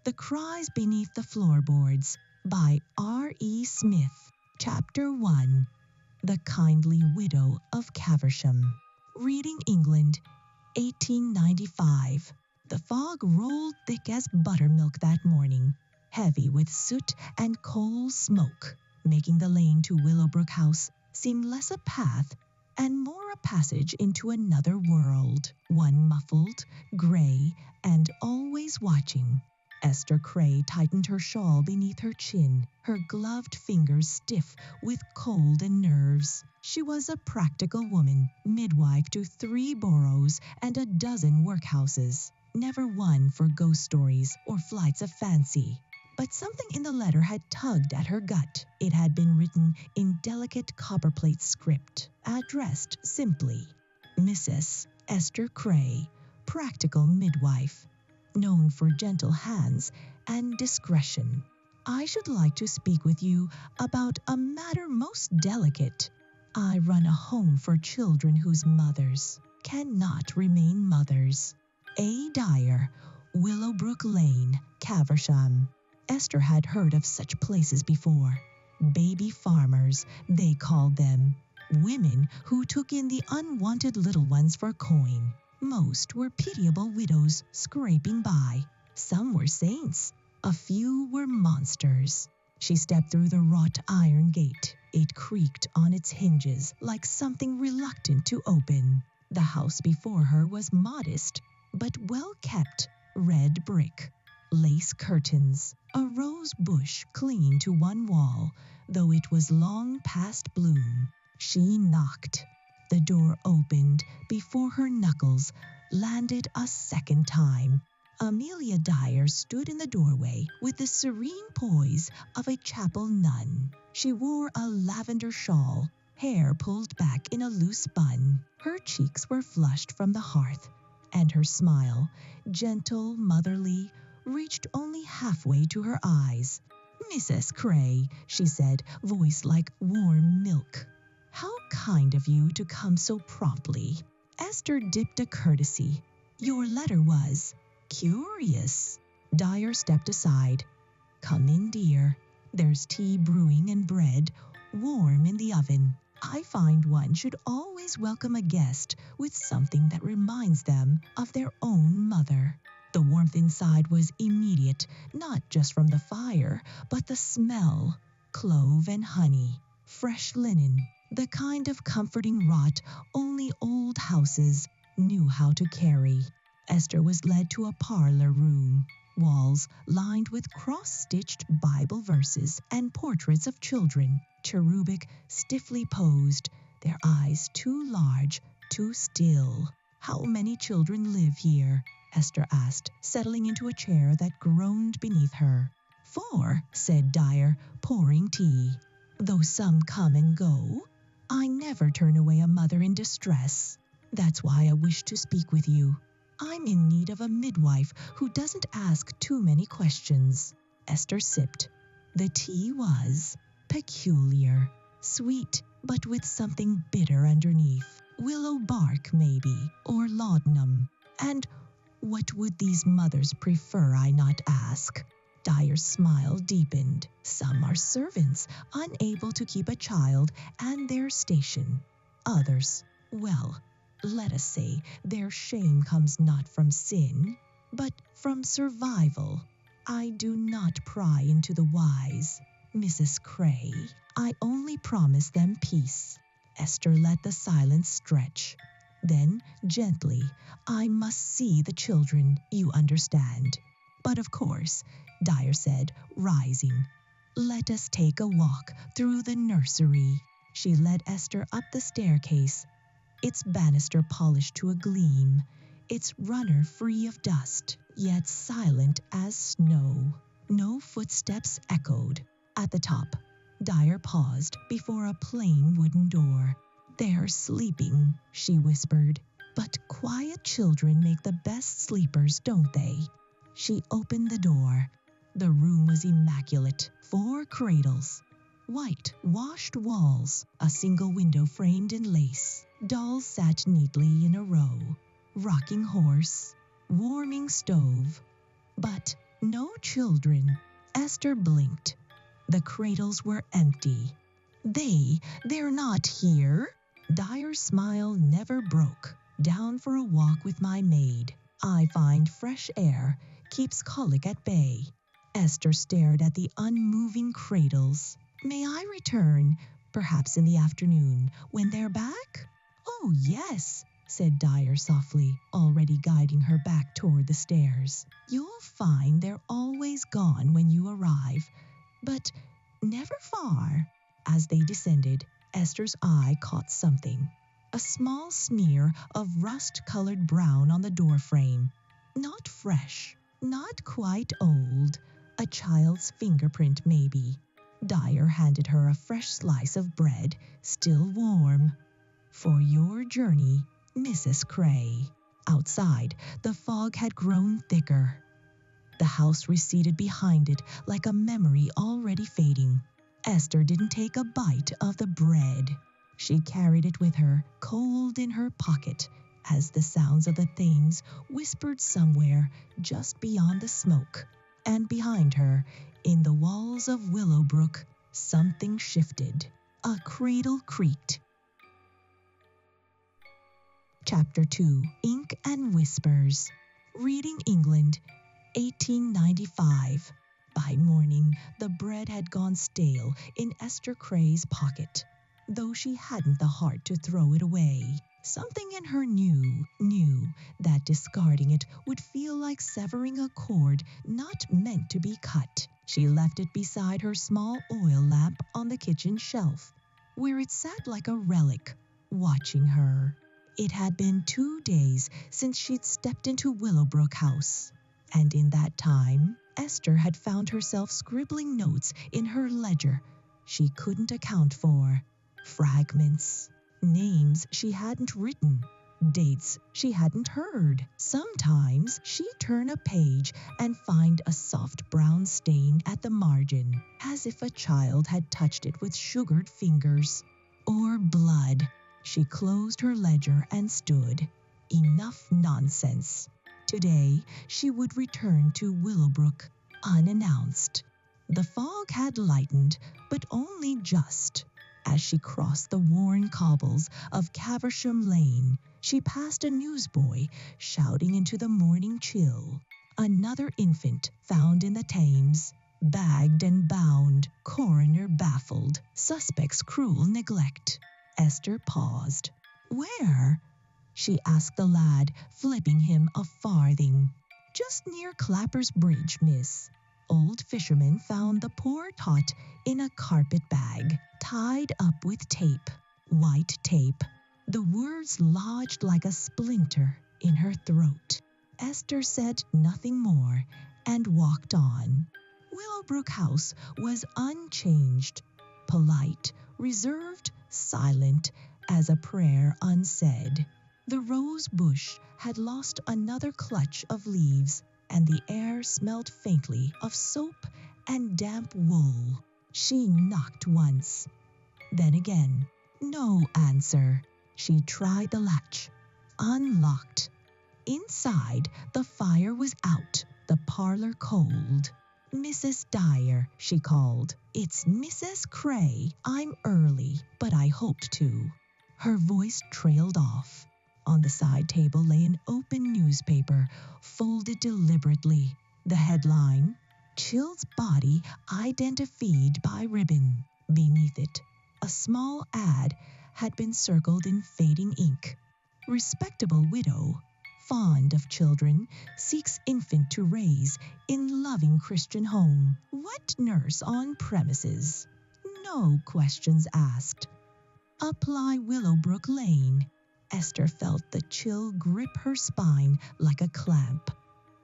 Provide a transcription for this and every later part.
The Cries Beneath the Floorboards by R.E. Smith. Chapter 1. The Kindly Widow of Caversham. Reading England, 1895. The fog rolled thick as buttermilk that morning, heavy with soot and coal smoke, making the lane to Willowbrook House seem less a path and more a passage into another world, one muffled, gray, and always watching. Esther Cray tightened her shawl beneath her chin, her gloved fingers stiff with cold and nerves. She was a practical woman, midwife to 3 boroughs and a dozen workhouses, never one for ghost stories or flights of fancy. But something in the letter had tugged at her gut. It had been written in delicate copperplate script, addressed simply, Mrs. Esther Cray, practical midwife, known for gentle hands and discretion. I should like to speak with you about a matter most delicate. I run a home for children whose mothers cannot remain mothers. A. Dyer, Willowbrook Lane, Caversham. Esther had heard of such places before. Baby farmers, they called them. Women who took in the unwanted little ones for coin. Most were pitiable widows scraping by. Some were saints. A few were monsters. She stepped through the wrought iron gate. It creaked on its hinges like something reluctant to open. The house before her was modest, but well kept, red brick, lace curtains, a rose bush clinging to one wall, though it was long past bloom. She knocked. The door opened before her knuckles landed a second time. Amelia Dyer stood in the doorway with the serene poise of a chapel nun. She wore a lavender shawl, hair pulled back in a loose bun. Her cheeks were flushed from the hearth, and her smile, gentle, motherly, reached only halfway to her eyes. Mrs. Cray, she said, voice like warm milk. How kind of you to come so promptly. Esther dipped a courtesy. Your letter was curious. Dyer stepped aside. Come in, dear. There's tea brewing and bread warm in the oven. I find one should always welcome a guest with something that reminds them of their own mother. The warmth inside was immediate, not just from the fire, but the smell, clove and honey, fresh linen, the kind of comforting rot only old houses knew how to carry. Esther was led to a parlor room, walls lined with cross-stitched Bible verses and portraits of children, cherubic, stiffly posed, their eyes too large, too still. How many children live here? Esther asked, settling into a chair that groaned beneath her. 4, said Dyer, pouring tea. Though some come and go, I never turn away a mother in distress. That's why I wish to speak with you. I'm in need of a midwife who doesn't ask too many questions. Esther sipped. The tea was peculiar, sweet, but with something bitter underneath. Willow bark, maybe, or laudanum. And what would these mothers prefer I not ask? Dyer's smile deepened. Some are servants, unable to keep a child and their station. Others, well, let us say their shame comes not from sin, but from survival. I do not pry into the whys, Mrs. Cray. I only promise them peace. Esther let the silence stretch. Then, gently, I must see the children, you understand. But of course, Dyer said, rising, let us take a walk through the nursery. She led Esther up the staircase, its banister polished to a gleam, its runner free of dust, yet silent as snow. No footsteps echoed. At the top, Dyer paused before a plain wooden door. They're sleeping, she whispered. But quiet children make the best sleepers, don't they? She opened the door. The room was immaculate. 4 cradles, white washed walls, a single window framed in lace. Dolls sat neatly in a row. Rocking horse, warming stove. But No children. Esther blinked. The cradles were empty. They're not here. Dyer's smile never broke. Down for a walk with my maid. I find fresh air keeps colic at bay. Esther stared at the unmoving cradles. May I return, perhaps in the afternoon, when they're back? Oh, yes, said Dyer softly, already guiding her back toward the stairs. You'll find they're always gone when you arrive, but never far. As they descended, Esther's eye caught something. A small smear of rust-colored brown on the doorframe. Not fresh, not quite old. A child's fingerprint, maybe. Dyer handed her a fresh slice of bread, still warm. For your journey, Mrs. Cray. Outside, the fog had grown thicker. The house receded behind it like a memory already fading. Esther didn't take a bite of the bread. She carried it with her, cold in her pocket, as the sounds of the Thames whispered somewhere just beyond the smoke. And behind her, in the walls of Willowbrook, something shifted. A cradle creaked. Chapter 2, Ink and Whispers. Reading England, 1895. By morning, the bread had gone stale in Esther Cray's pocket, though she hadn't the heart to throw it away. Something in her knew that discarding it would feel like severing a cord not meant to be cut. She left it beside her small oil lamp on the kitchen shelf, where it sat like a relic, watching her. It had been 2 days since she'd stepped into Willowbrook House, and in that time, Esther had found herself scribbling notes in her ledger she couldn't account for. Fragments. Names she hadn't written. Dates she hadn't heard. Sometimes she'd turn a page and find a soft brown stain at the margin, as if a child had touched it with sugared fingers. Or blood. She closed her ledger and stood. Enough nonsense. Today she would return to Willowbrook unannounced. The fog had lightened, but only just. As she crossed the worn cobbles of Caversham Lane, she passed a newsboy shouting into the morning chill. Another infant found in the Thames, bagged and bound, coroner baffled, suspects cruel neglect. Esther paused. Where? She asked the lad, flipping him a farthing. Just near Clapper's Bridge, miss. Old fisherman found the poor tot in a carpet bag, tied up with tape, white tape. The words lodged like a splinter in her throat. Esther said nothing more and walked on. Willowbrook House was unchanged, polite, reserved, silent as a prayer unsaid. The rose bush had lost another clutch of leaves, and the air smelled faintly of soap and damp wool. She knocked once. Then again. No answer. She tried the latch. Unlocked. Inside, the fire was out, the parlor cold. Mrs. Dyer, she called. It's Mrs. Cray. I'm early, but I hoped to. Her voice trailed off. On the side table lay an open newspaper, folded deliberately. The headline, Chill's body identified by ribbon. Beneath it, a small ad had been circled in fading ink. Respectable widow, fond of children, seeks infant to raise in loving Christian home. What nurse on premises? No questions asked. Apply Willowbrook Lane. Esther felt the chill grip her spine like a clamp.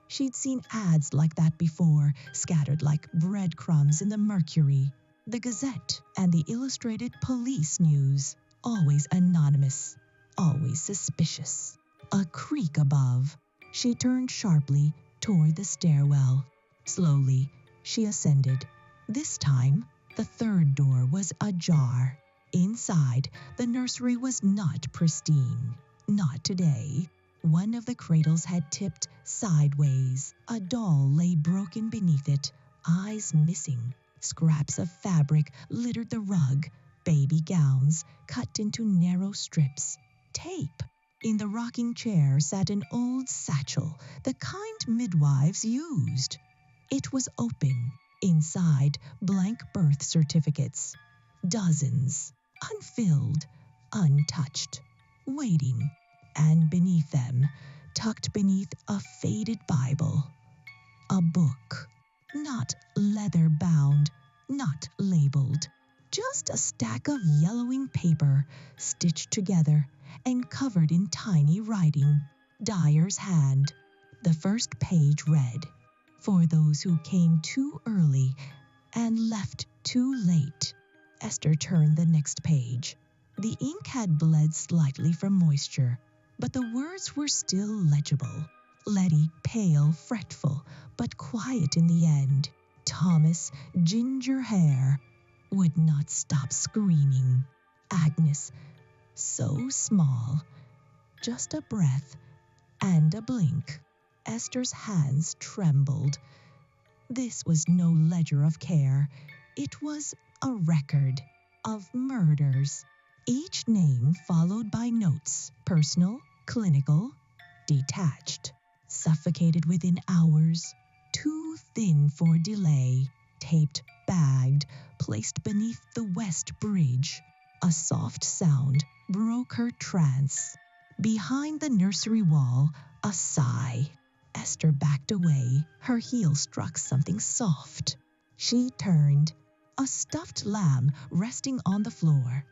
She'd seen ads like that before, scattered like breadcrumbs in the Mercury, the Gazette, and the Illustrated Police News. Always anonymous, always suspicious. A creak above. She turned sharply toward the stairwell. Slowly, she ascended. This time, the third door was ajar. Inside, the nursery was not pristine. Not today. One of the cradles had tipped sideways. A doll lay broken beneath it, eyes missing. Scraps of fabric littered the rug, baby gowns cut into narrow strips. Tape. In the rocking chair sat an old satchel, the kind midwives used. It was open. Inside, blank birth certificates. Dozens. Unfilled, untouched, waiting. And beneath them, tucked beneath a faded Bible, a book. Not leather-bound, not labeled. Just a stack of yellowing paper, stitched together and covered in tiny writing. Dyer's hand. The first page read, "For those who came too early and left too late." Esther turned the next page. The ink had bled slightly from moisture, but the words were still legible. Letty, pale, fretful, but quiet in the end. Thomas, ginger hair, would not stop screaming. Agnes, so small, just a breath and a blink. Esther's hands trembled. This was no ledger of care. It was a record of murders. Each name followed by notes, personal, clinical, detached. Suffocated within hours, too thin for delay, taped, bagged, placed beneath the West Bridge. A soft sound broke her trance. Behind the nursery wall, a sigh. Esther backed away. Her heel struck something soft. She turned. A stuffed lamb resting on the floor.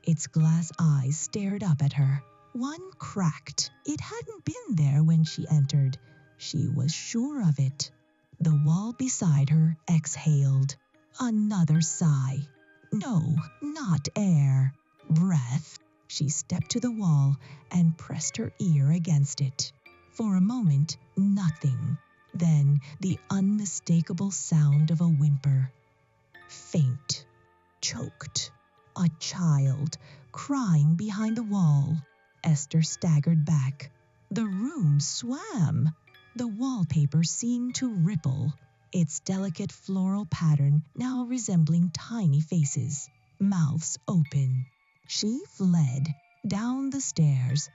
Its glass eyes stared up at her. One cracked. It hadn't been there when she entered. She was sure of it. The wall beside her exhaled. Another sigh. No, not air. Breath. She stepped to the wall and pressed her ear against it. For a moment, nothing. Then the unmistakable sound of a whimper. Faint. Choked. A child, crying behind the wall. Esther staggered back. The room swam. The wallpaper seemed to ripple, its delicate floral pattern now resembling tiny faces, mouths open. She fled, down the stairs,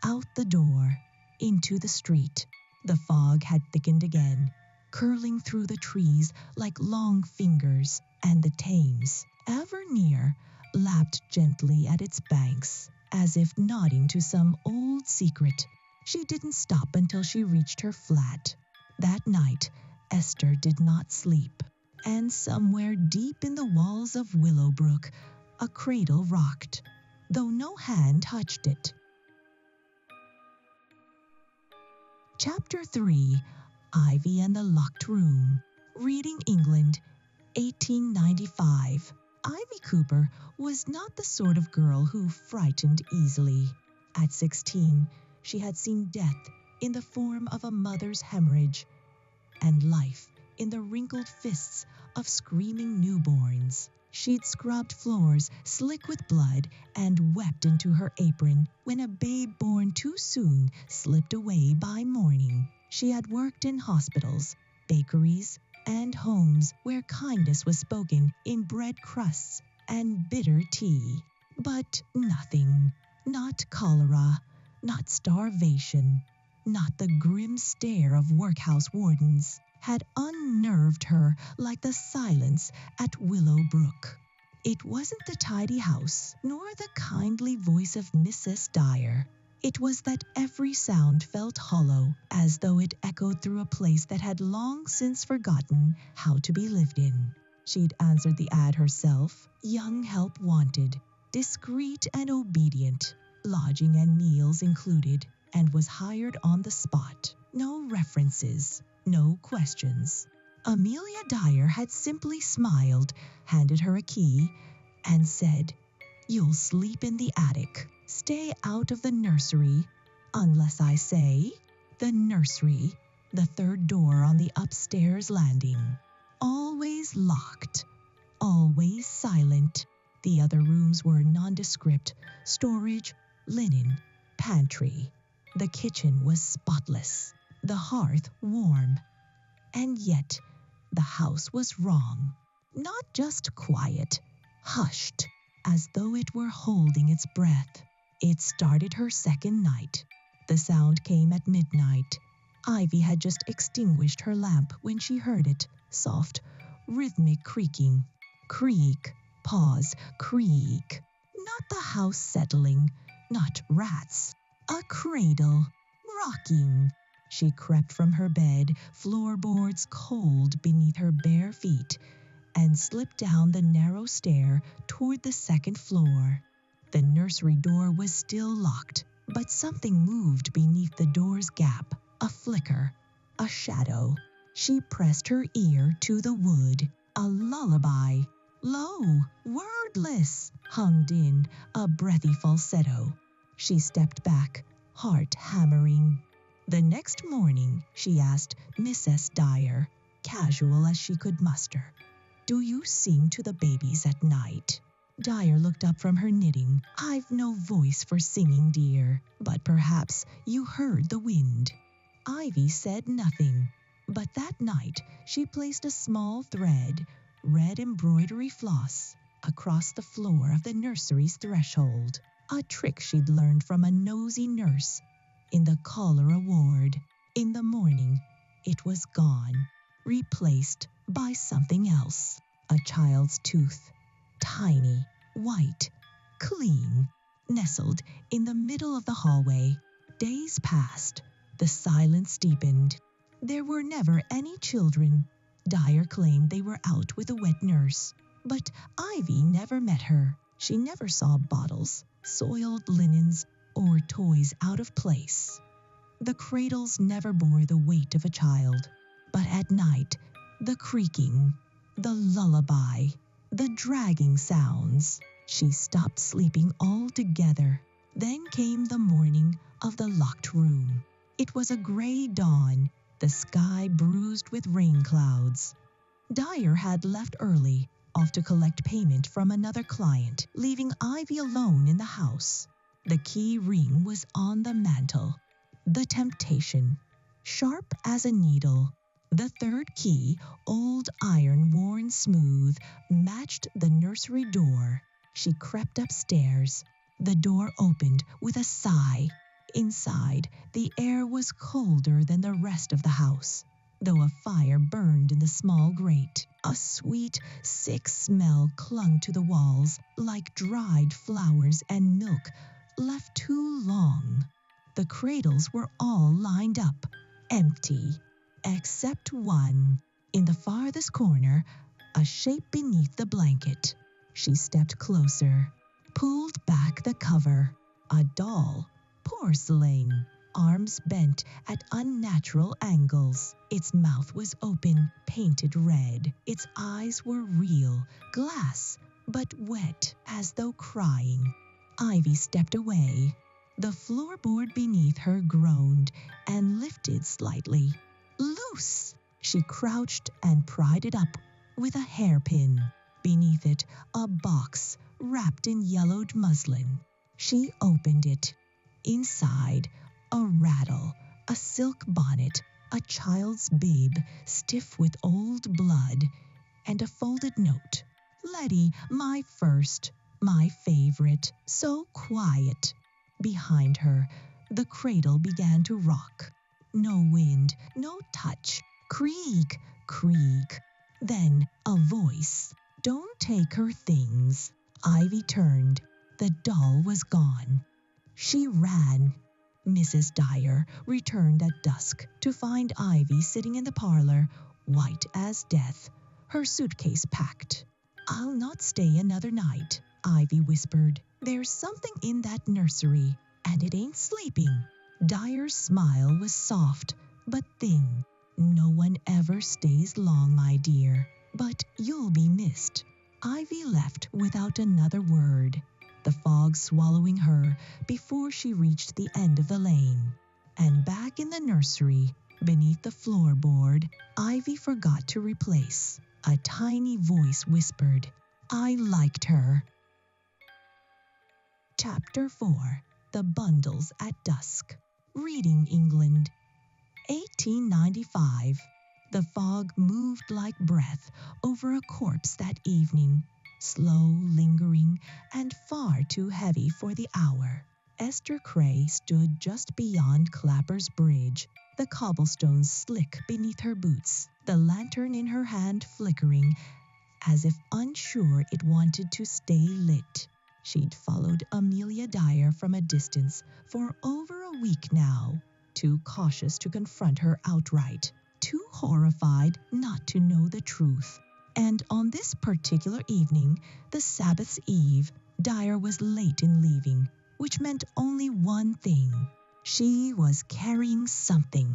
out the door, into the street. The fog had thickened again, curling through the trees like long fingers, and the Thames, ever near, lapped gently at its banks, as if nodding to some old secret. She didn't stop until she reached her flat. That night, Esther did not sleep, and somewhere deep in the walls of Willowbrook, a cradle rocked, though no hand touched it. Chapter 3, Ivy and the Locked Room. Reading England, 1895. Ivy Cooper was not the sort of girl who frightened easily. At 16, she had seen death in the form of a mother's hemorrhage, and life in the wrinkled fists of screaming newborns. She'd scrubbed floors slick with blood and wept into her apron when a babe born too soon slipped away by morning. She had worked in hospitals, bakeries, and homes where kindness was spoken in bread crusts and bitter tea. But nothing, not cholera, not starvation, not the grim stare of workhouse wardens, had unnerved her like the silence at Willowbrook. It wasn't the tidy house, nor the kindly voice of Mrs. Dyer. It was that every sound felt hollow, as though it echoed through a place that had long since forgotten how to be lived in. She'd answered the ad herself, young help wanted, discreet and obedient, lodging and meals included, and was hired on the spot. No references, no questions. Amelia Dyer had simply smiled, handed her a key, and said, "You'll sleep in the attic. Stay out of the nursery, unless I say." The nursery, the third door on the upstairs landing. Always locked, always silent. The other rooms were nondescript: storage, linen, pantry. The kitchen was spotless, the hearth warm. And yet, the house was wrong. Not just quiet, hushed, as though it were holding its breath. It started her second night. The sound came at midnight. Ivy had just extinguished her lamp when she heard it, soft, rhythmic creaking. Creak, pause, creak. Not the house settling, not rats. A cradle, rocking. She crept from her bed, floorboards cold beneath her bare feet, and slipped down the narrow stair toward the second floor. The nursery door was still locked, but something moved beneath the door's gap, a flicker, a shadow. She pressed her ear to the wood, a lullaby. Low, wordless, hummed in a breathy falsetto. She stepped back, heart hammering. The next morning, she asked Mrs. Dyer, casual as she could muster, "Do you sing to the babies at night?" Dyer looked up from her knitting. "I've no voice for singing, dear, but perhaps you heard the wind." Ivy said nothing, but that night she placed a small thread, red embroidery floss, across the floor of the nursery's threshold, a trick she'd learned from a nosy nurse in the cholera ward. In the morning, it was gone, replaced by something else, a child's tooth, tiny, white, clean, nestled in the middle of the hallway. Days passed. The silence deepened. There were never any children. Dyer claimed they were out with a wet nurse, but Ivy never met her. She never saw bottles, soiled linens, or toys out of place. The cradles never bore the weight of a child, but at night, the creaking, the lullaby, the dragging sounds. She stopped sleeping altogether. Then came the morning of the locked room. It was a gray dawn, the sky bruised with rain clouds. Dyer had left early, off to collect payment from another client, leaving Ivy alone in the house. The key ring was on the mantel. The temptation, sharp as a needle. The third key, old iron worn smooth, matched the nursery door. She crept upstairs. The door opened with a sigh. Inside, the air was colder than the rest of the house, though a fire burned in the small grate. A sweet, sick smell clung to the walls like dried flowers and milk left too long. The cradles were all lined up, empty, except one. In the farthest corner, a shape beneath the blanket. She stepped closer, pulled back the cover. A doll, porcelain, arms bent at unnatural angles. Its mouth was open, painted red. Its eyes were real, glass, but wet, as though crying. Ivy stepped away. The floorboard beneath her groaned and lifted slightly. Loose! She crouched and pried it up with a hairpin. Beneath it, a box wrapped in yellowed muslin. She opened it. Inside, a rattle, a silk bonnet, a child's bib stiff with old blood, and a folded note. "Letty, my first, my favorite, so quiet." Behind her, the cradle began to rock. No wind, no touch. Creak, creak. Then a voice. "Don't take her things." Ivy turned. The doll was gone. She ran. Mrs. Dyer returned at dusk to find Ivy sitting in the parlor, white as death, her suitcase packed. "I'll not stay another night," Ivy whispered. "There's something in that nursery, and it ain't sleeping." Dyer's smile was soft, but thin. "No one ever stays long, my dear, but you'll be missed." Ivy left without another word, the fog swallowing her before she reached the end of the lane. And back in the nursery, beneath the floorboard, Ivy forgot to replace. A tiny voice whispered, "I liked her." Chapter 4. The Bundles at Dusk. Reading England. 1895. The fog moved like breath over a corpse that evening, slow, lingering, and far too heavy for the hour. Esther Cray stood just beyond Clapper's Bridge, the cobblestones slick beneath her boots, the lantern in her hand flickering, as if unsure it wanted to stay lit. She'd followed Amelia Dyer from a distance for over a week now, too cautious to confront her outright, too horrified not to know the truth. And on this particular evening, the Sabbath's Eve, Dyer was late in leaving, which meant only one thing. She was carrying something.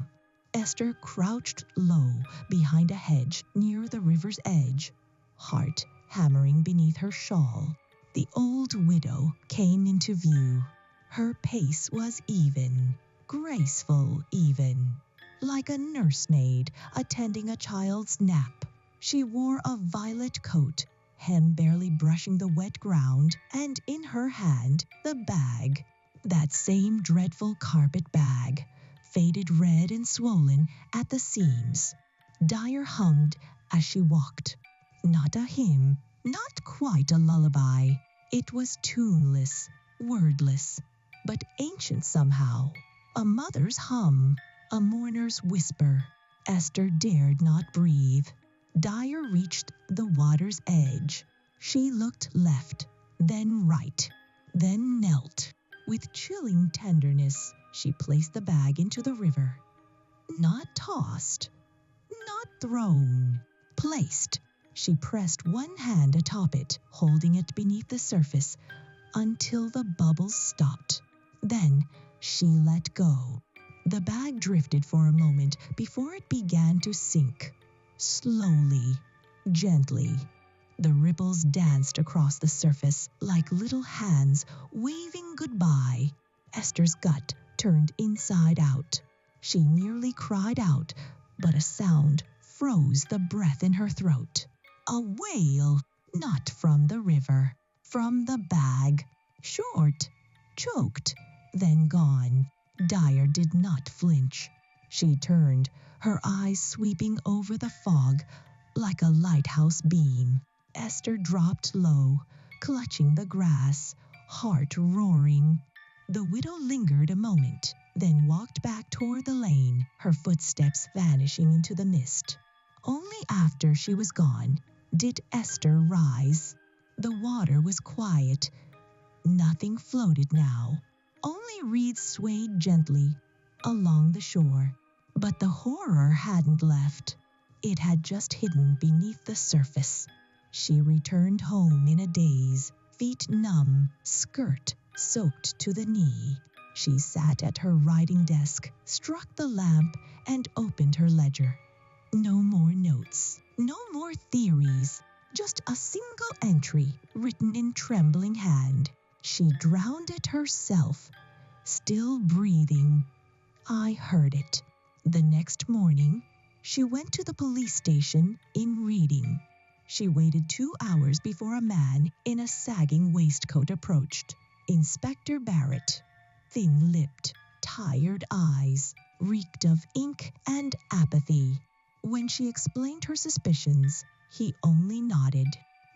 Esther crouched low behind a hedge near the river's edge, heart hammering beneath her shawl. The old widow came into view. Her pace was even, graceful even, like a nursemaid attending a child's nap. She wore a violet coat, hem barely brushing the wet ground, and in her hand the bag, that same dreadful carpet bag, faded red and swollen at the seams. Dyer hummed as she walked. Not a hymn, not quite a lullaby. It was tuneless, wordless, but ancient somehow. A mother's hum, a mourner's whisper. Esther dared not breathe. Dyer reached the water's edge. She looked left, then right, then knelt. With chilling tenderness, she placed the bag into the river. Not tossed, not thrown, placed. She pressed one hand atop it, holding it beneath the surface until the bubbles stopped. Then she let go. The bag drifted for a moment before it began to sink. Slowly, gently. The ripples danced across the surface like little hands waving goodbye. Esther's gut turned inside out. She nearly cried out, but a sound froze the breath in her throat. A wail, not from the river, from the bag. Short, choked, then gone. Dyer did not flinch. She turned, her eyes sweeping over the fog like a lighthouse beam. Esther dropped low, clutching the grass, heart roaring. The widow lingered a moment, then walked back toward the lane, her footsteps vanishing into the mist. Only after she was gone did Esther rise. The water was quiet. Nothing floated now. Only reeds swayed gently along the shore. But the horror hadn't left. It had just hidden beneath the surface. She returned home in a daze, feet numb, skirt soaked to the knee. She sat at her writing desk, struck the lamp, and opened her ledger. No more notes, no more theories, just a single entry written in trembling hand. She drowned it herself, still breathing. I heard it. The next morning, she went to the police station in Reading. She waited 2 hours before a man in a sagging waistcoat approached. Inspector Barrett, thin-lipped, tired eyes, reeked of ink and apathy. When she explained her suspicions, he only nodded.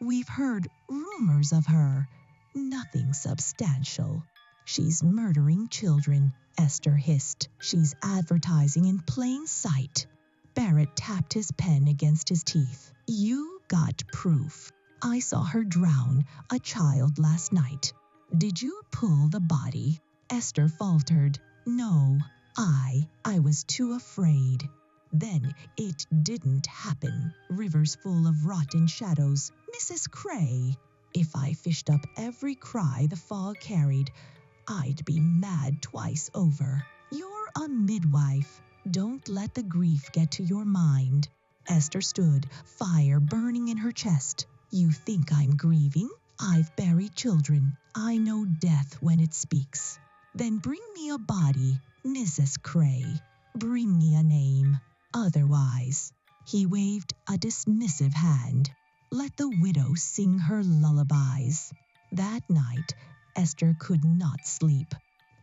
We've heard rumors of her. Nothing substantial. She's murdering children, Esther hissed. She's advertising in plain sight. Barrett tapped his pen against his teeth. You got proof. I saw her drown a child last night. Did you pull the body? Esther faltered. No, I was too afraid. Then it didn't happen. Rivers full of rotten shadows. Mrs. Cray. If I fished up every cry the fog carried, I'd be mad twice over. You're a midwife. Don't let the grief get to your mind. Esther stood, fire burning in her chest. You think I'm grieving? I've buried children. I know death when it speaks. Then bring me a body, Mrs. Cray. Bring me a name. Otherwise, he waved a dismissive hand. Let the widow sing her lullabies. That night, Esther could not sleep.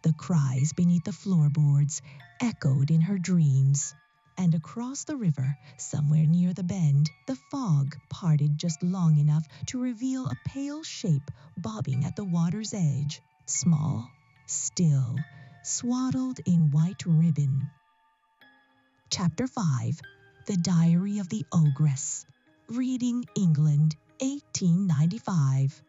The cries beneath the floorboards echoed in her dreams. And across the river, somewhere near the bend, the fog parted just long enough to reveal a pale shape bobbing at the water's edge, small, still, swaddled in white ribbon. Chapter 5. The Diary of the Ogress. Reading England, 1895.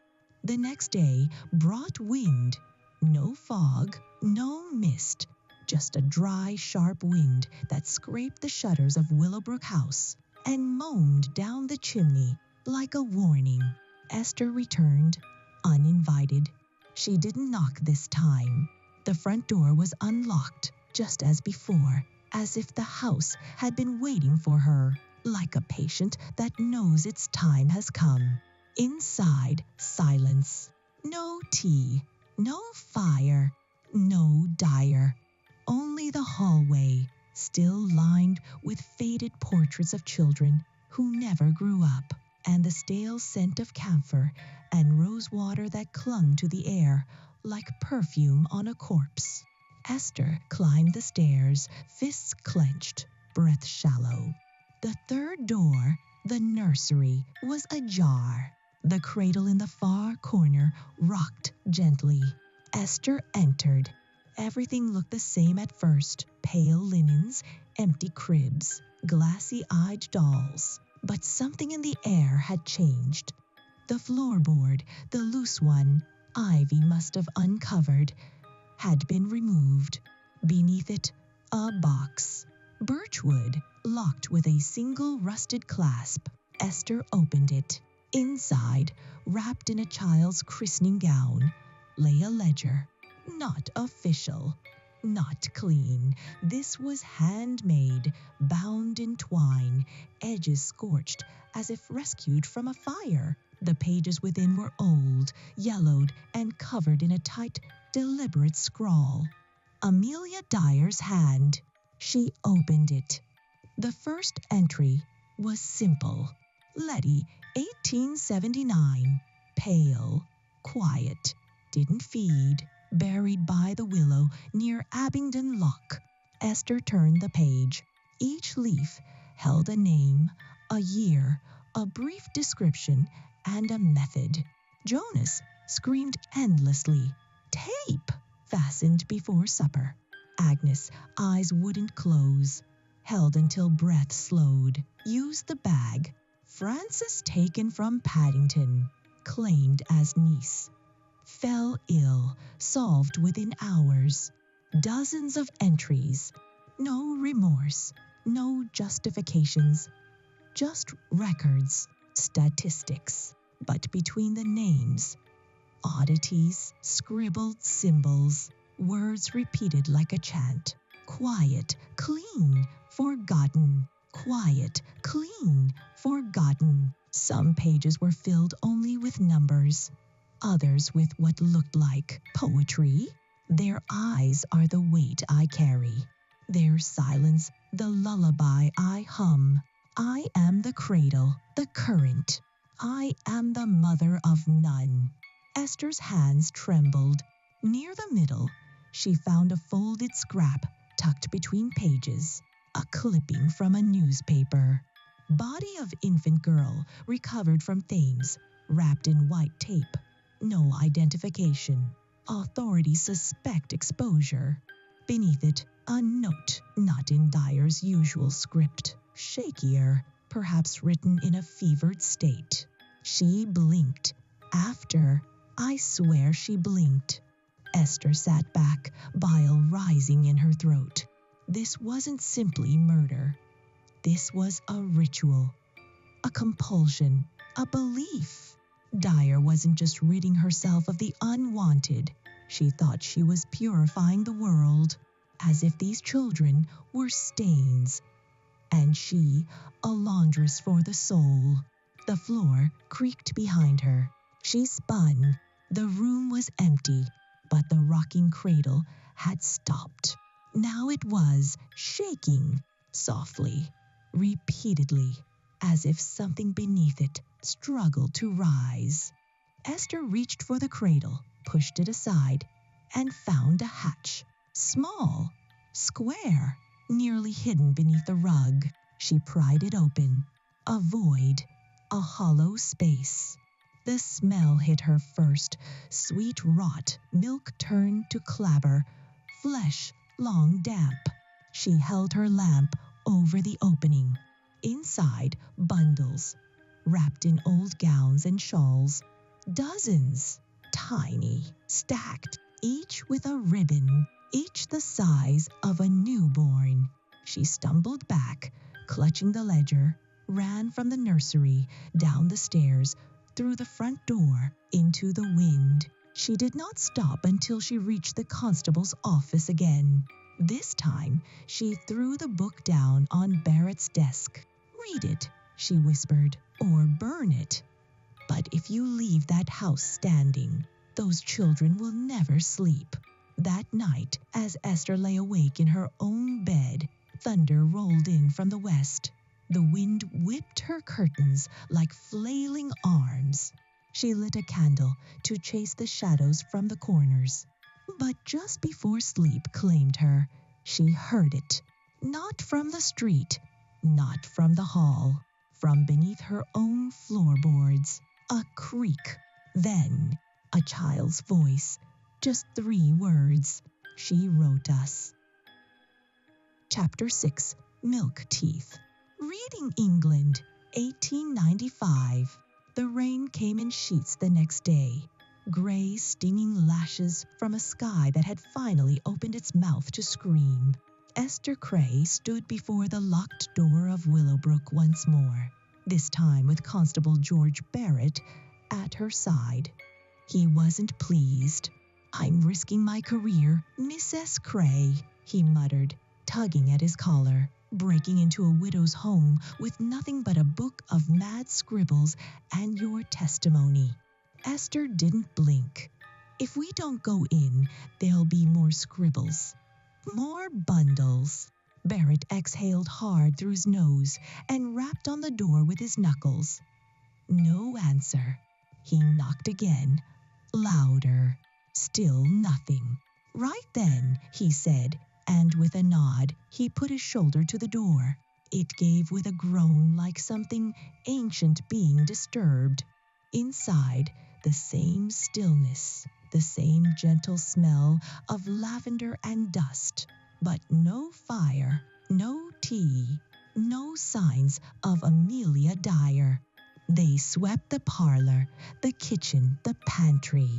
The next day brought wind. No fog, no mist. Just a dry, sharp wind that scraped the shutters of Willowbrook House and moaned down the chimney like a warning. Esther returned, uninvited. She didn't knock this time. The front door was unlocked, just as before, as if the house had been waiting for her, like a patient that knows its time has come. Inside, silence. No tea, no fire, no Dyer. Only the hallway, still lined with faded portraits of children who never grew up, and the stale scent of camphor and rosewater that clung to the air like perfume on a corpse. Esther climbed the stairs, fists clenched, breath shallow. The third door, the nursery, was ajar. The cradle in the far corner rocked gently. Esther entered. Everything looked the same at first, pale linens, empty cribs, glassy-eyed dolls. But something in the air had changed. The floorboard, the loose one, ivy must have uncovered, had been removed. Beneath it, a box. Birchwood, locked with a single rusted clasp. Esther opened it. Inside, wrapped in a child's christening gown, lay a ledger. Not official, not clean. This was handmade, bound in twine, edges scorched as if rescued from a fire. The pages within were old, yellowed, and covered in a tight, deliberate scrawl. Amelia Dyer's hand. She opened it. The first entry was simple. Letty, 1879. Pale, quiet, didn't feed. Buried by the willow near Abingdon Lock. Esther turned the page. Each leaf held a name, a year, a brief description, and a method. Jonas screamed endlessly. Tape! Fastened before supper. Agnes, eyes wouldn't close. Held until breath slowed. Used the bag. Frances taken from Paddington. Claimed as niece. Fell ill, solved within hours. Dozens of entries. No remorse, no justifications. Just records, statistics. But between the names, oddities, scribbled symbols, words repeated like a chant. Quiet, clean, forgotten. Quiet, clean, forgotten. Some pages were filled only with numbers. Others with what looked like poetry. Their eyes are the weight I carry. Their silence, the lullaby I hum. I am the cradle, the current. I am the mother of none. Esther's hands trembled. Near the middle, she found a folded scrap tucked between pages. A clipping from a newspaper. Body of infant girl recovered from Thames, wrapped in white tape. No identification. Authorities suspect exposure. Beneath it, a note, not in Dyer's usual script. Shakier, perhaps written in a fevered state. She blinked. After, I swear she blinked. Esther sat back, bile rising in her throat. This wasn't simply murder. This was a ritual, a compulsion, a belief. Dyer wasn't just ridding herself of the unwanted. She thought she was purifying the world, as if these children were stains, and she a laundress for the soul. The floor creaked behind her. She spun. The room was empty, but the rocking cradle had stopped. Now it was shaking, softly, repeatedly, as if something beneath it struggled to rise. Esther reached for the cradle, pushed it aside. and found a hatch, small, square, nearly hidden beneath the rug. She pried it open. A void, a hollow space. The smell hit her first. Sweet rot, milk turned to clabber, flesh long damp. She held her lamp over the opening. Inside, bundles, wrapped in old gowns and shawls. Dozens, tiny, stacked, each with a ribbon, each the size of a newborn. She stumbled back, clutching the ledger, ran from the nursery, down the stairs, through the front door, into the wind. She did not stop until she reached the constable's office again. This time, she threw the book down on Barrett's desk. "Read it," she whispered, "or burn it. But if you leave that house standing, those children will never sleep." That night, as Esther lay awake in her own bed, thunder rolled in from the west. The wind whipped her curtains like flailing arms. She lit a candle to chase the shadows from the corners. But just before sleep claimed her, she heard it. Not from the street, not from the hall, from beneath her own floorboards. A creak. Then a child's voice. Just 3 words. She wrote us. Chapter 6. Milk Teeth. Reading England, 1895. The rain came in sheets the next day. Gray, stinging lashes from a sky that had finally opened its mouth to scream. Esther Cray stood before the locked door of Willowbrook once more, this time with Constable George Barrett at her side. He wasn't pleased. "I'm risking my career, Mrs. Cray," he muttered, tugging at his collar, breaking into a widow's home with nothing but a book of mad scribbles and your testimony. Esther didn't blink. "If we don't go in, there'll be more scribbles. More bundles." Barrett exhaled hard through his nose and rapped on the door with his knuckles. No answer. He knocked again, louder. Still nothing. "Right then," he said, and with a nod, he put his shoulder to the door. It gave with a groan like something ancient being disturbed. Inside, the same stillness, the same gentle smell of lavender and dust, but no fire, no tea, no signs of Amelia Dyer. They swept the parlor, the kitchen, the pantry.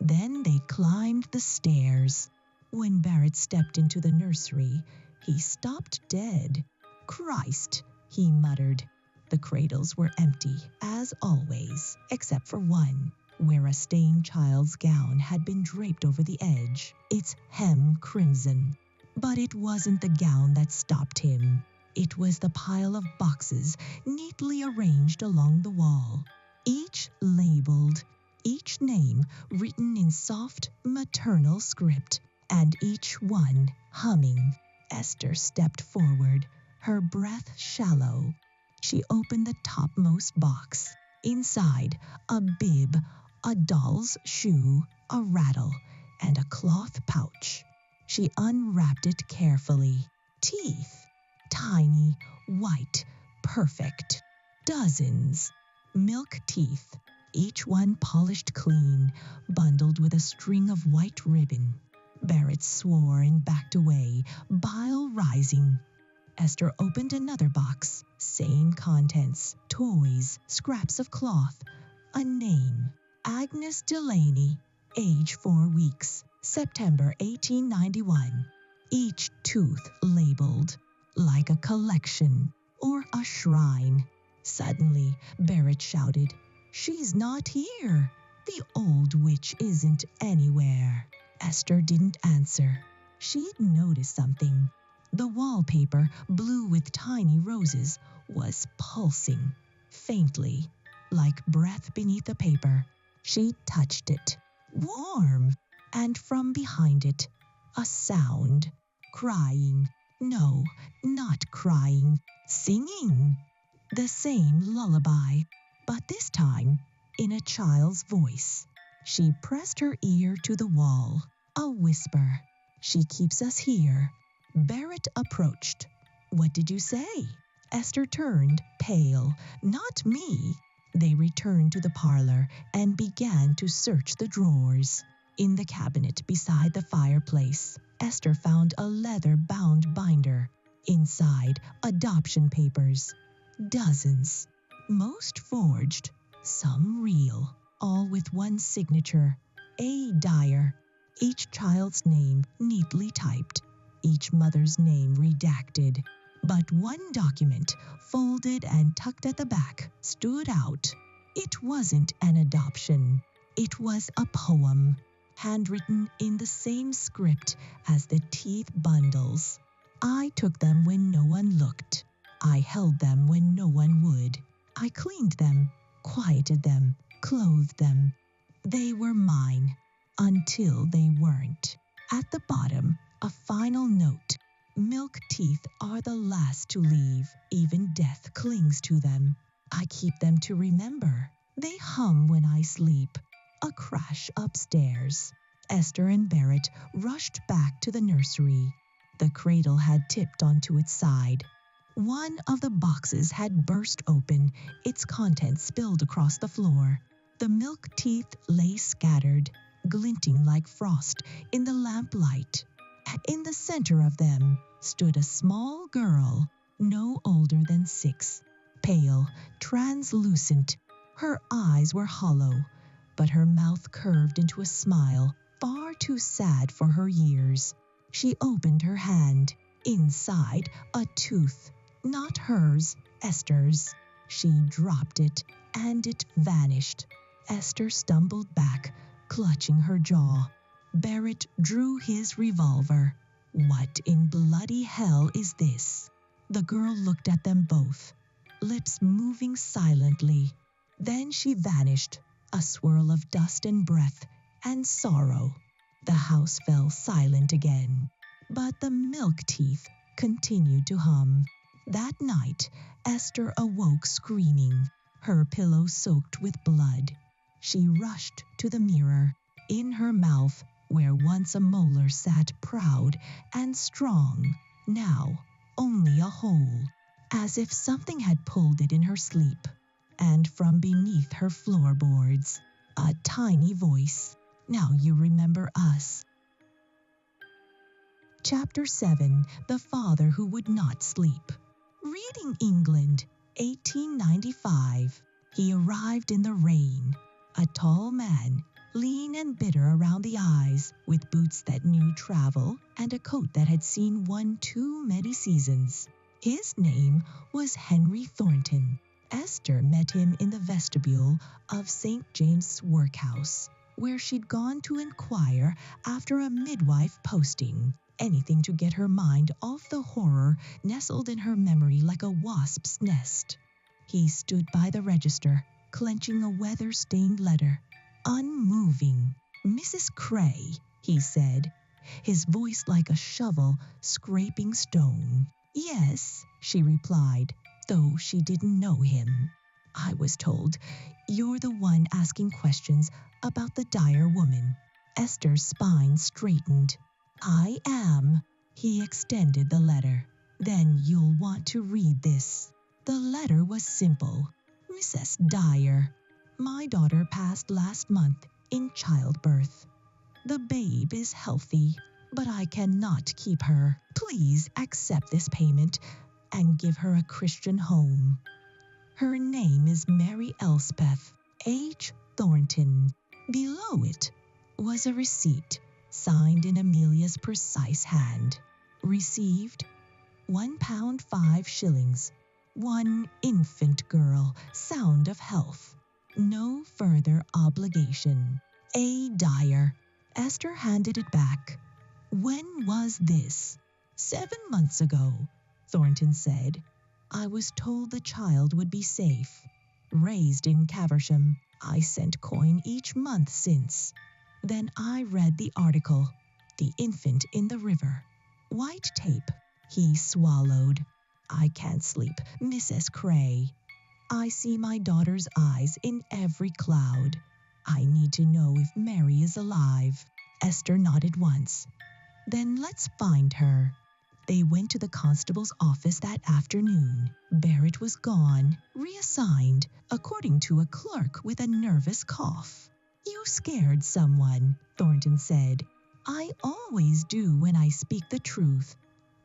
Then they climbed the stairs. When Barrett stepped into the nursery, he stopped dead. "Christ," he muttered. The cradles were empty, as always, except for one, where a stained child's gown had been draped over the edge, its hem crimson. But it wasn't the gown that stopped him. It was the pile of boxes neatly arranged along the wall, each labeled, each name written in soft maternal script, and each one humming. Esther stepped forward, her breath shallow. She opened the topmost box. Inside, a bib, a doll's shoe, a rattle, and a cloth pouch. She unwrapped it carefully. Teeth. Tiny, white, perfect. Dozens. Milk teeth, each one polished clean, bundled with a string of white ribbon. Barrett swore and backed away, bile rising. Esther opened another box. Same contents, toys, scraps of cloth, a name. Agnes Delaney, age 4 weeks, September 1891. Each tooth labeled, like a collection or a shrine. Suddenly, Barrett shouted, "She's not here! The old witch isn't anywhere." Esther didn't answer. She'd noticed something. The wallpaper, blue with tiny roses, was pulsing, faintly, like breath beneath the paper. She touched it. Warm! And from behind it, a sound. Crying. No, not crying. Singing. The same lullaby, but this time in a child's voice. She pressed her ear to the wall. A whisper. She keeps us here. Barrett approached. What did you say? Esther turned, pale. Not me. They returned to the parlor and began to search the drawers. In the cabinet beside the fireplace, Esther found a leather-bound binder. Inside, adoption papers. Dozens. Most forged, some real, all with one signature. A. Dyer. Each child's name neatly typed, each mother's name redacted. But one document, folded and tucked at the back, stood out. It wasn't an adoption. It was a poem, handwritten in the same script as the teeth bundles. I took them when no one looked. I held them when no one would. I cleaned them, quieted them, clothed them. They were mine, until they weren't. At the bottom, a final note. Milk teeth are the last to leave. Even death clings to them. I keep them to remember. They hum when I sleep. A crash upstairs. Esther and Barrett rushed back to the nursery. The cradle had tipped onto its side. One of the boxes had burst open, its contents spilled across the floor. The milk teeth lay scattered, glinting like frost in the lamplight. In the center of them stood a small girl, no older than 6, pale, translucent. Her eyes were hollow, but her mouth curved into a smile far too sad for her years. She opened her hand. Inside, a tooth. Not hers, Esther's. She dropped it, and it vanished. Esther stumbled back, clutching her jaw. Barrett drew his revolver. What in bloody hell is this? The girl looked at them both, lips moving silently. Then she vanished, a swirl of dust and breath and sorrow. The house fell silent again, but the milk teeth continued to hum. That night, Esther awoke screaming, her pillow soaked with blood. She rushed to the mirror. In her mouth, where once a molar sat proud and strong, now only a hole, as if something had pulled it in her sleep. And from beneath her floorboards, a tiny voice. Now you remember us. Chapter 7. The Father Who Would Not Sleep. Reading England, 1895. He arrived in the rain. A tall man, lean and bitter around the eyes, with boots that knew travel and a coat that had seen one too many seasons. His name was Henry Thornton. Esther met him in the vestibule of St. James's Workhouse, where she'd gone to inquire after a midwife posting. Anything to get her mind off the horror nestled in her memory like a wasp's nest. He stood by the register, clenching a weather-stained letter. Unmoving. Mrs. Cray, he said, his voice like a shovel scraping stone. Yes, she replied, though she didn't know him. I was told, you're the one asking questions about the Dyer woman. Esther's spine straightened. I am. He extended the letter. Then you'll want to read this. The letter was simple. Mrs. Dyer, my daughter passed last month in childbirth. The babe is healthy, but I cannot keep her. Please accept this payment and give her a Christian home. Her name is Mary Elspeth H. Thornton. Below it was a receipt signed in Amelia's precise hand. Received £1 5 One infant girl, sound of health. No further obligation. A. Dyer. Esther handed it back. When was this? 7 months ago, Thornton said. I was told the child would be safe. Raised in Caversham, I sent coin each month since. Then I read the article, The Infant in the River. White tape. He swallowed. I can't sleep, Mrs. Cray. I see my daughter's eyes in every cloud. I need to know if Mary is alive. Esther nodded once. Then let's find her. They went to the constable's office that afternoon. Barrett was gone, reassigned, according to a clerk with a nervous cough. You scared someone, Thornton said. I always do when I speak the truth,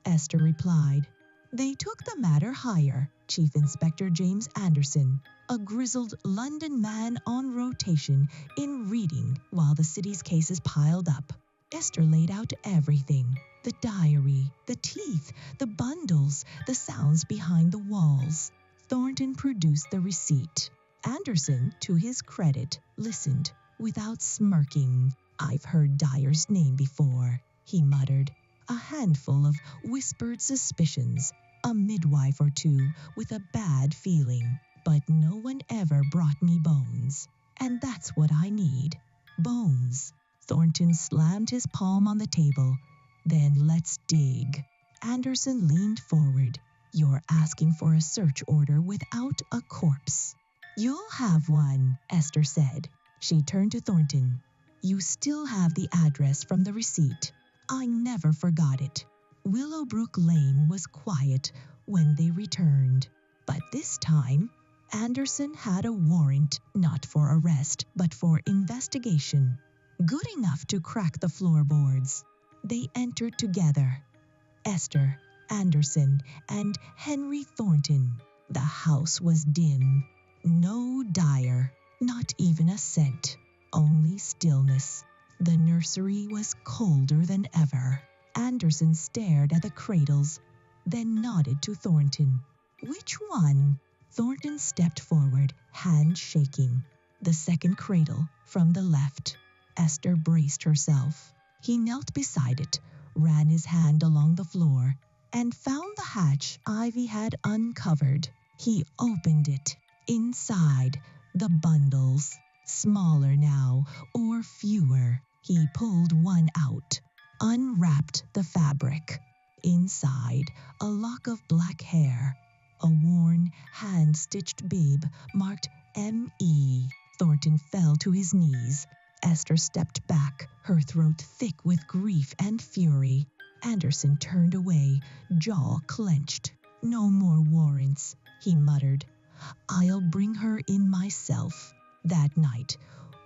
Esther replied. They took the matter higher. Chief Inspector James Anderson, a grizzled London man on rotation, in reading while the city's cases piled up. Esther laid out everything. The diary, the teeth, the bundles, the sounds behind the walls. Thornton produced the receipt. Anderson, to his credit, listened without smirking. I've heard Dyer's name before, he muttered. A handful of whispered suspicions, a midwife or two with a bad feeling. But no one ever brought me bones. And that's what I need. Bones. Thornton slammed his palm on the table. Then let's dig. Anderson leaned forward. You're asking for a search order without a corpse. You'll have one, Esther said. She turned to Thornton. You still have the address from the receipt. I never forgot it. Willowbrook Lane was quiet when they returned. But this time, Anderson had a warrant, not for arrest, but for investigation. Good enough to crack the floorboards. They entered together. Esther, Anderson, and Henry Thornton. The house was dim. No Dyer, not even a scent. Only stillness. The nursery was colder than ever. Anderson stared at the cradles, then nodded to Thornton. Which one? Thornton stepped forward, hand shaking. The second cradle, from the left. Esther braced herself. He knelt beside it, ran his hand along the floor, and found the hatch Ivy had uncovered. He opened it. Inside, the bundles. Smaller now, or fewer. He pulled one out, unwrapped the fabric. Inside, a lock of black hair. A worn, hand-stitched bib marked M.E. Thornton fell to his knees. Esther stepped back, her throat thick with grief and fury. Anderson turned away, jaw clenched. No more warrants, he muttered. I'll bring her in myself. That night,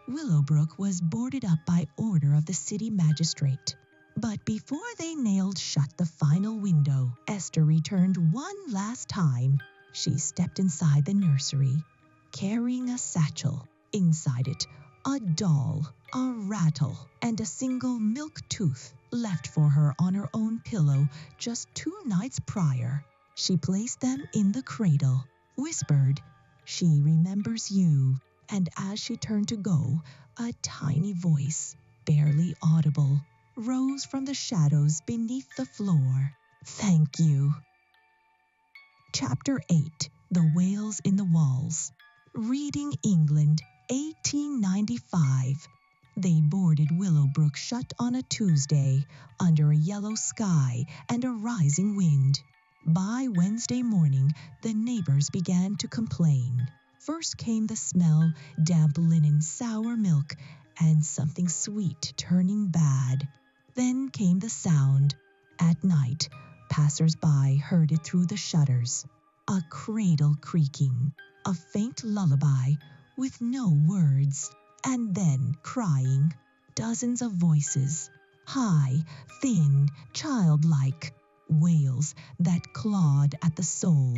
Willowbrook was boarded up by order of the city magistrate. But before they nailed shut the final window, Esther returned one last time. She stepped inside the nursery, carrying a satchel. Inside it, a doll, a rattle, and a single milk tooth left for her on her own pillow just 2 nights prior. She placed them in the cradle, whispered, "She remembers you." And as she turned to go, a tiny voice, barely audible, rose from the shadows beneath the floor. "Thank you." Chapter 8. The Whales in the Walls. Reading England, 1895. They boarded Willowbrook shut on a Tuesday, under a yellow sky and a rising wind. By Wednesday morning, the neighbors began to complain. First came the smell, damp linen, sour milk, and something sweet turning bad. Then came the sound. At night, passers-by heard it through the shutters. A cradle creaking, a faint lullaby with no words, and then crying. Dozens of voices, high, thin, childlike, wails that clawed at the soul.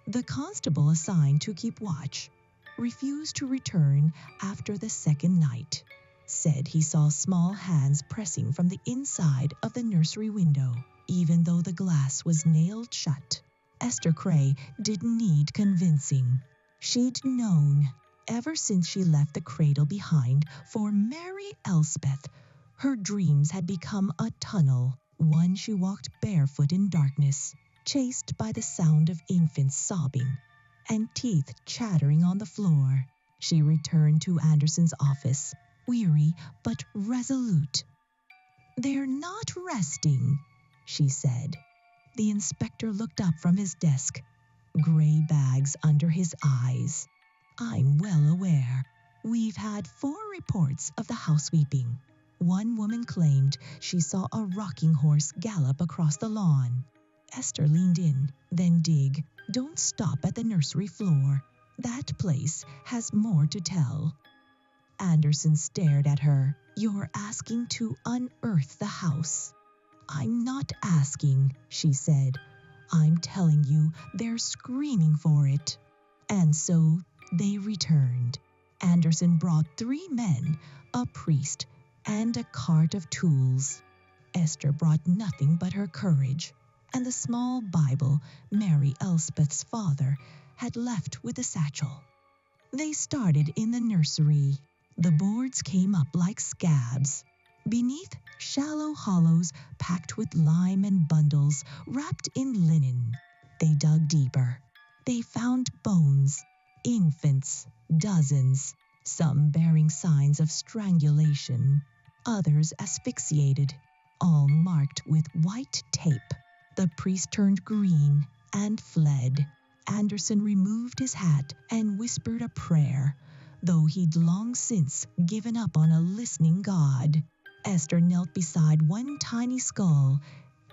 The constable assigned to keep watch refused to return after the second night. Said he saw small hands pressing from the inside of the nursery window, even though the glass was nailed shut. Esther Cray didn't need convincing. She'd known ever since she left the cradle behind for Mary Elspeth. Her dreams had become a tunnel, one she walked barefoot in darkness, chased by the sound of infants sobbing and teeth chattering on the floor. She returned to Anderson's office, weary but resolute. "They're not resting," she said. The inspector looked up from his desk, gray bags under his eyes. "I'm well aware. We've had 4 reports of the housesweeping. One woman claimed she saw a rocking horse gallop across the lawn. Esther leaned in. Then dig. Don't stop at the nursery floor. That place has more to tell. Anderson stared at her. You're asking to unearth the house. I'm not asking, she said. I'm telling you, they're screaming for it. And so they returned. Anderson brought 3 men, a priest, and a cart of tools. Esther brought nothing but her courage, and the small Bible Mary Elspeth's father had left with the satchel. They started in the nursery. The boards came up like scabs. Beneath, shallow hollows packed with lime and bundles wrapped in linen. They dug deeper. They found bones, infants, dozens, some bearing signs of strangulation, others asphyxiated, all marked with white tape. The priest turned green and fled. Anderson removed his hat and whispered a prayer, though he'd long since given up on a listening God. Esther knelt beside one tiny skull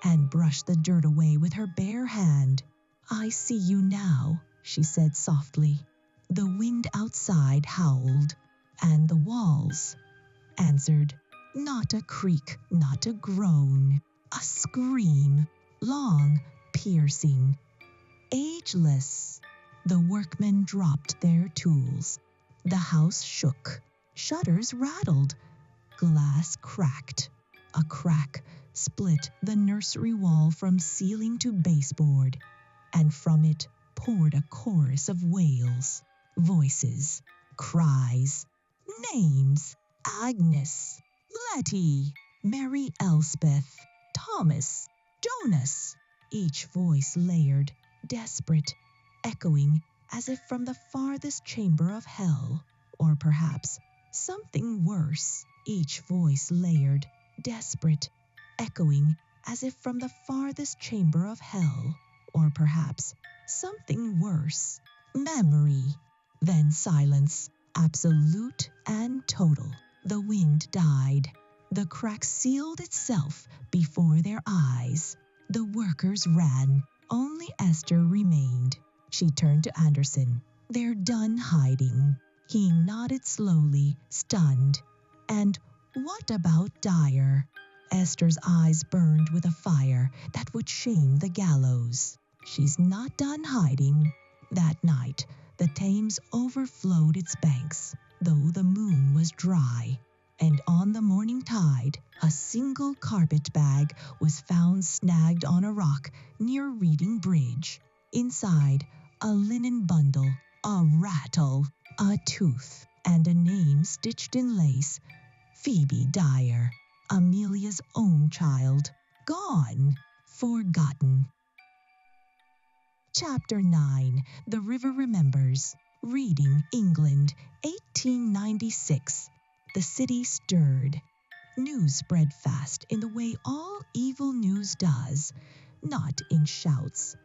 and brushed the dirt away with her bare hand. I see you now, she said softly. The wind outside howled, and the walls answered. Not a creak, not a groan, a scream, long, piercing, ageless. The workmen dropped their tools. The house shook. Shutters rattled. Glass cracked. A crack split the nursery wall from ceiling to baseboard, and from it poured a chorus of wails, voices, cries, names. Agnes, Letty, Mary Elspeth, Thomas, Jonas. Each voice layered, desperate, echoing as if from the farthest chamber of hell, or perhaps something worse. Each voice layered, desperate, echoing as if from the farthest chamber of hell, or perhaps something worse. Memory. Then silence, absolute and total. The wind died. The crack sealed itself before their eyes. The workers ran. Only Esther remained. She turned to Anderson. They're done hiding. He nodded slowly, stunned. And what about Dyer? Esther's eyes burned with a fire that would shame the gallows. She's not done hiding. That night, the Thames overflowed its banks, though the moon was dry. And on the morning tide, a single carpet bag was found snagged on a rock near Reading Bridge. Inside, a linen bundle, a rattle, a tooth, and a name stitched in lace. Phoebe Dyer, Amelia's own child. Gone. Forgotten. Chapter 9. The River Remembers. Reading England, 1896. The city stirred. News spread fast in the way all evil news does, not in shouts,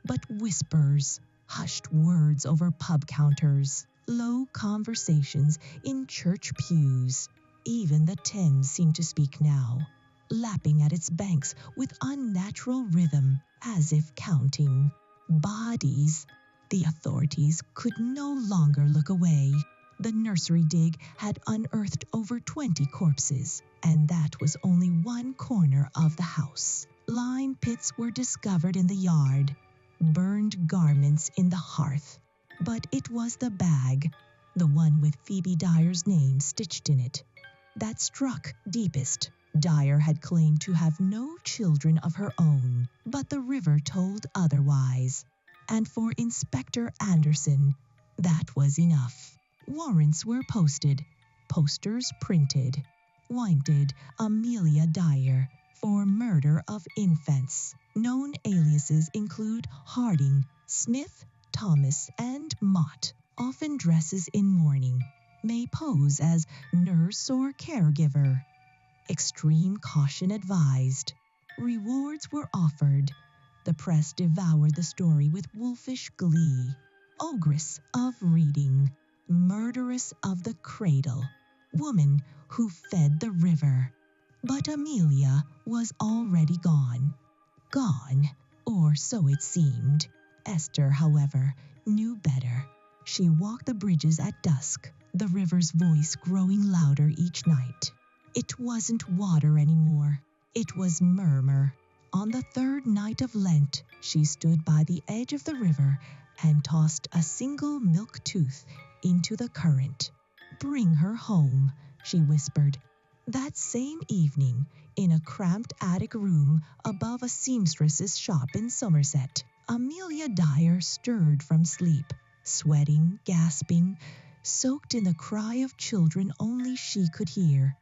but whispers, hushed words over pub counters, low conversations in church pews. Even the Thames seemed to speak now, lapping at its banks with unnatural rhythm, as if counting. Bodies. The authorities could no longer look away. The nursery dig had unearthed over 20 corpses, and that was only one corner of the house. Lime pits were discovered in the yard, burned garments in the hearth. But it was the bag, the one with Phoebe Dyer's name stitched in it, that struck deepest. Dyer had claimed to have no children of her own, but the river told otherwise. And for Inspector Anderson, that was enough. Warrants were posted, posters printed. Wanted Amelia Dyer for murder of infants. Known aliases include Harding, Smith, Thomas, and Mott. Often dresses in mourning. May pose as nurse or caregiver. Extreme caution advised. Rewards were offered. The press devoured the story with wolfish glee. Ogress of reading. Murderess of the cradle. woman who fed the river. But Amelia was already gone. Gone, or so it seemed. Esther, however, knew better. She walked the bridges at dusk, the river's voice growing louder each night. It wasn't water anymore. It was murmur. On the third night of Lent, she stood by the edge of the river and tossed a single milk tooth into the current. "Bring her home," she whispered. That same evening, in a cramped attic room above a seamstress's shop in Somerset, Amelia Dyer stirred from sleep, sweating, gasping, soaked in the cry of children only she could hear.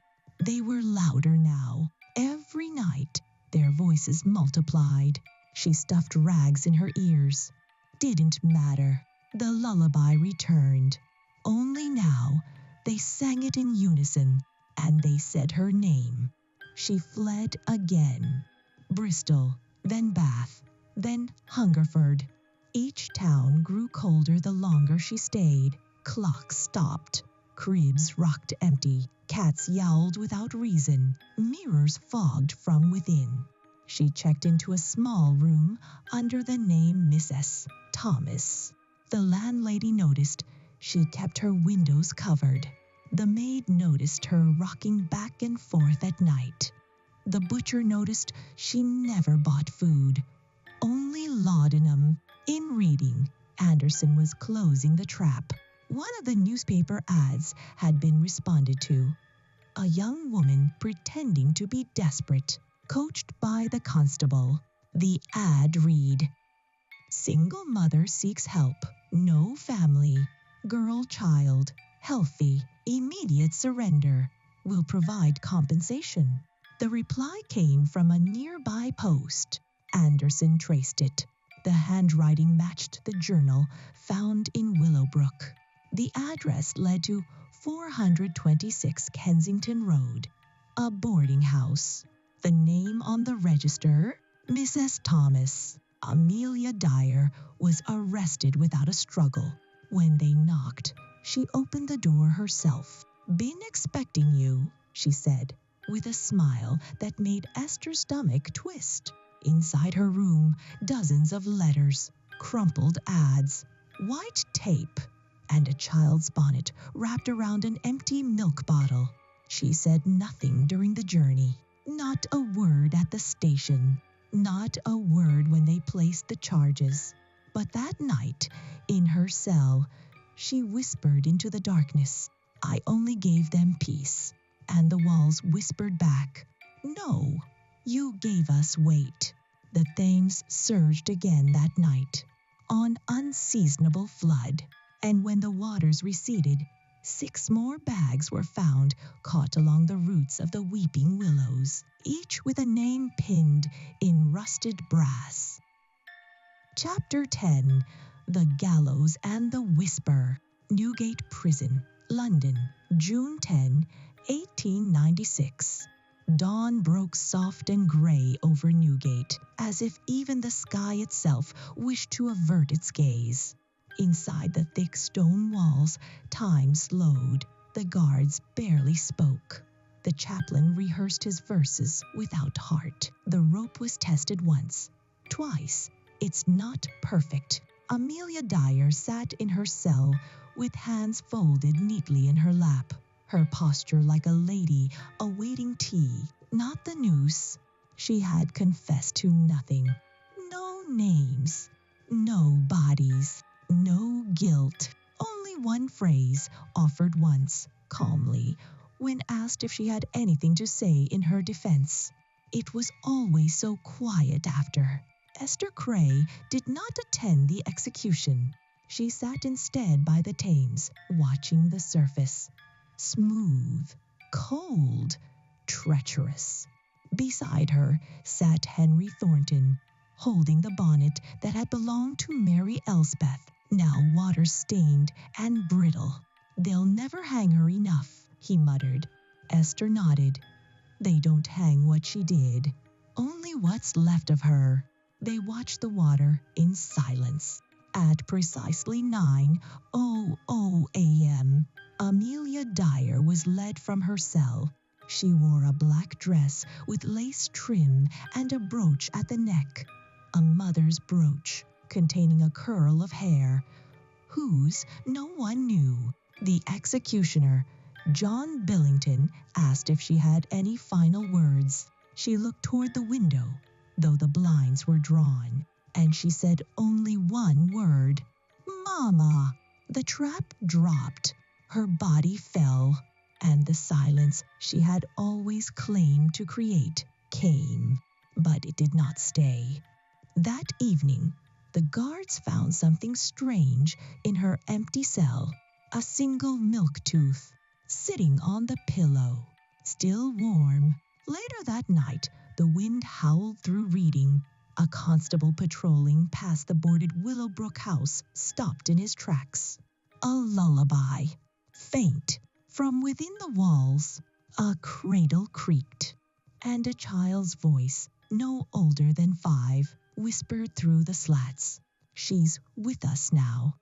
They were louder now. Every night, their voices multiplied. She stuffed rags in her ears. Didn't matter. The lullaby returned. Only now, they sang it in unison, and they said her name. She fled again. Bristol, then Bath, then Hungerford. Each town grew colder the longer she stayed. Clocks stopped. Cribs rocked empty. Cats yowled without reason. Mirrors fogged from within. She checked into a small room under the name Mrs. Thomas. The landlady noticed she kept her windows covered. The maid noticed her rocking back and forth at night. The butcher noticed she never bought food, only laudanum. In reading, Anderson was closing the trap. One of the newspaper ads had been responded to. A young woman pretending to be desperate, coached by the constable. The ad read, "Single mother seeks help, no family. Girl child, healthy, immediate surrender. Will provide compensation." The reply came from a nearby post. Anderson traced it. The handwriting matched the journal found in Willowbrook. The address led to 426 Kensington Road, a boarding house. The name on the register, Mrs. Thomas. Amelia Dyer was arrested without a struggle. When they knocked, she opened the door herself. "Been expecting you," she said, with a smile that made Esther's stomach twist. Inside her room, dozens of letters, crumpled ads, white tape, and a child's bonnet wrapped around an empty milk bottle. She said nothing during the journey. Not a word at the station. Not a word when they placed the charges. But that night, in her cell, she whispered into the darkness, "I only gave them peace." And the walls whispered back, "No, you gave us weight." The Thames surged again that night, on unseasonable flood. And when the waters receded, 6 more bags were found caught along the roots of the weeping willows, each with a name pinned in rusted brass. Chapter 10. The Gallows and the Whisper. Newgate Prison, London, June 10, 1896. Dawn broke soft and gray over Newgate, as if even the sky itself wished to avert its gaze. Inside the thick stone walls, time slowed. The guards barely spoke. The chaplain rehearsed his verses without heart. The rope was tested once, twice. It's not perfect. Amelia Dyer sat in her cell with hands folded neatly in her lap, her posture like a lady awaiting tea, not the noose. She had confessed to nothing. No names, no bodies, no guilt. Only one phrase, offered once, calmly, when asked if she had anything to say in her defense. It was always so quiet after. Esther Cray did not attend the execution. She sat instead by the Thames, watching the surface. Smooth, cold, treacherous. Beside her sat Henry Thornton, holding the bonnet that had belonged to Mary Elspeth, now water-stained and brittle. "They'll never hang her enough," he muttered. Esther nodded. "They don't hang what she did. Only what's left of her." They watched the water in silence. At precisely 9:00 a.m., Amelia Dyer was was led from her cell. She wore a black dress with lace trim and a brooch at the neck, a mother's brooch containing a curl of hair, whose no one knew. The executioner, John Billington, asked if she had any final words. She looked toward the window, though the blinds were drawn, and she said only one word, "Mama." The trap dropped, her body fell, and the silence she had always claimed to create came. But it did not stay. That evening, the guards found something strange in her empty cell, a single milk tooth, sitting on the pillow, still warm. Later that night, the wind howled through Reading. A constable patrolling past the boarded Willowbrook house stopped in his tracks. A lullaby, faint, from within the walls. A cradle creaked, and a child's voice, no older than 5, whispered through the slats, "She's with us now."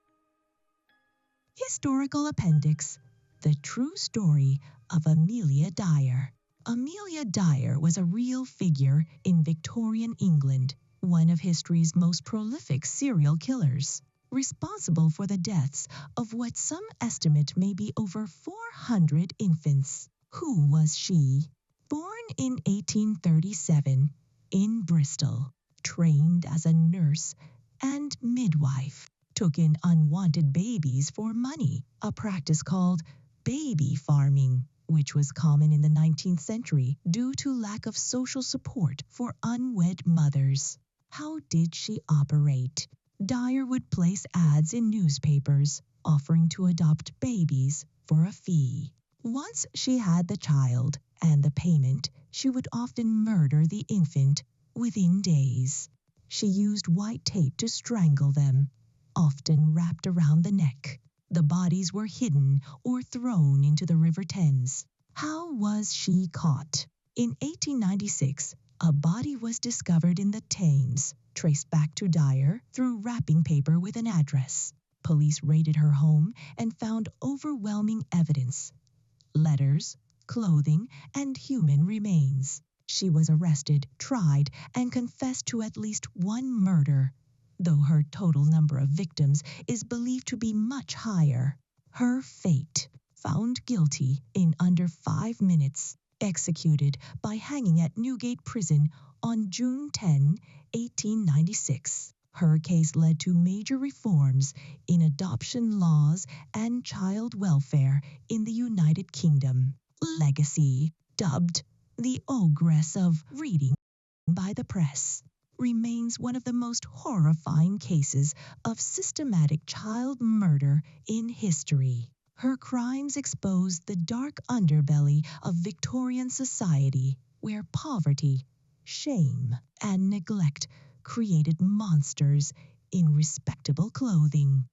Historical Appendix: The true story of Amelia Dyer. Amelia Dyer was a real figure in Victorian England, one of history's most prolific serial killers, responsible for the deaths of what some estimate may be over 400 infants. Who was she? Born in 1837 in Bristol, trained as a nurse and midwife, took in unwanted babies for money, a practice called baby farming, which was common in the 19th century due to lack of social support for unwed mothers. How did she operate? Dyer would place ads in newspapers offering to adopt babies for a fee. Once she had the child and the payment, she would often murder the infant within days. She used white tape to strangle them, often wrapped around the neck. The bodies were hidden or thrown into the River Thames. How was she caught? In 1896, a body was discovered in the Thames, traced back to Dyer through wrapping paper with an address. Police raided her home and found overwhelming evidence: letters, clothing, and human remains. She was arrested, tried, and confessed to at least one murder, though her total number of victims is believed to be much higher. Her fate: found guilty in under 5 minutes, executed by hanging at Newgate Prison on June 10, 1896. Her case led to major reforms in adoption laws and child welfare in the United Kingdom. Legacy: dubbed the Ogress of Reading by the press, remains one of the most horrifying cases of systematic child murder in history. Her crimes exposed the dark underbelly of Victorian society, where poverty, shame, and neglect created monsters in respectable clothing.